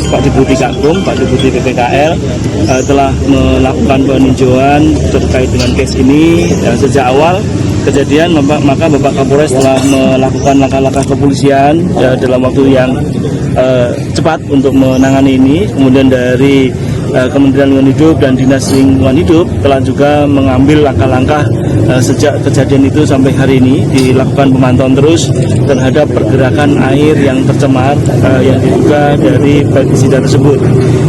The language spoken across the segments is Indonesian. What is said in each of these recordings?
Pak Deputi Kakum, Pak Deputi PPKL telah melakukan peninjauan terkait dengan case ini. Sejak awal kejadian maka Bapak Kapolres telah melakukan langkah-langkah kepolisian dalam waktu yang cepat untuk menangani ini. Kemudian dari Kementerian Lingkungan Hidup dan Dinas Lingkungan Hidup telah juga mengambil langkah-langkah sejak kejadian itu sampai hari ini, dilakukan pemantauan terus terhadap pergerakan air yang tercemar yang diduga dari pestisida tersebut.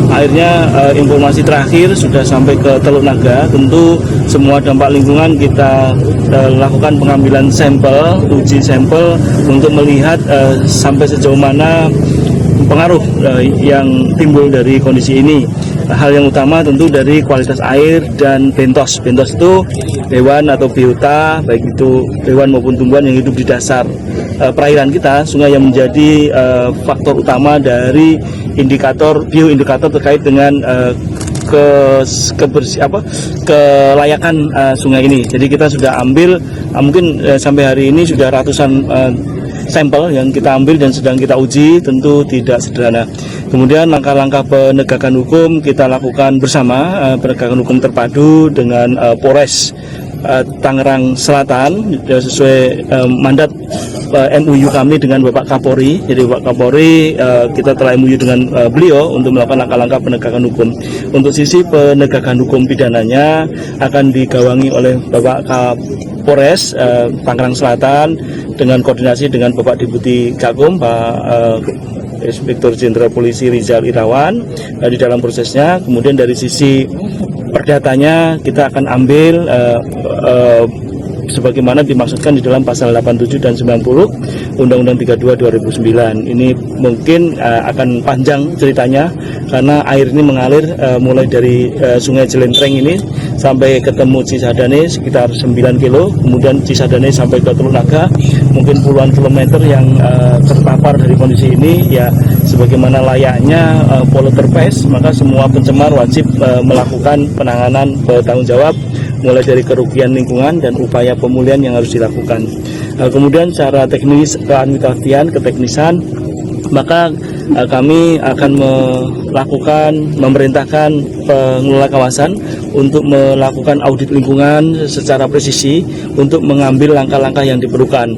Akhirnya informasi terakhir sudah sampai ke Teluk Naga. Tentu semua dampak lingkungan kita lakukan pengambilan sampel, uji sampel untuk melihat sampai sejauh mana pengaruh yang timbul dari kondisi ini. Hal yang utama tentu dari kualitas air dan bentos. Bentos itu hewan atau biota, baik itu hewan maupun tumbuhan yang hidup di dasar perairan kita, sungai, yang menjadi faktor utama dari bioindikator terkait dengan kelayakan sungai ini. Jadi kita sudah ambil mungkin sampai hari ini sudah ratusan sampel yang kita ambil dan sedang kita uji, tentu tidak sederhana. Kemudian langkah-langkah penegakan hukum kita lakukan bersama, penegakan hukum terpadu dengan Polres Tangerang Selatan sesuai mandat MOU kami dengan Bapak Kapolri. Jadi Bapak Kapolri, kita telah MOU dengan beliau untuk melakukan langkah-langkah penegakan hukum. Untuk sisi penegakan hukum pidananya akan digawangi oleh Bapak Kapolres Tangerang Selatan dengan koordinasi dengan Bapak Deputi Kakum, Pak Inspektur Jenderal Polisi Rizal Irawan di dalam prosesnya. Kemudian dari sisi perdatanya kita akan ambil sebagaimana dimaksudkan di dalam pasal 87 dan 90 Undang-Undang 32 2009. Ini mungkin akan panjang ceritanya karena air ini mengalir mulai dari Sungai Jelentreng ini sampai ketemu Cisadane sekitar 9 kilo, kemudian Cisadane sampai ke Teluk Naga mungkin puluhan kilometer yang terpapar dari kondisi ini. Ya sebagaimana layaknya polluter pest, maka semua pencemar wajib melakukan penanganan bertanggung jawab mulai dari kerugian lingkungan dan upaya pemulihan yang harus dilakukan. Kemudian secara teknis, keadministrasian, keteknisan, maka kami akan memerintahkan pengelola kawasan untuk melakukan audit lingkungan secara presisi untuk mengambil langkah-langkah yang diperlukan.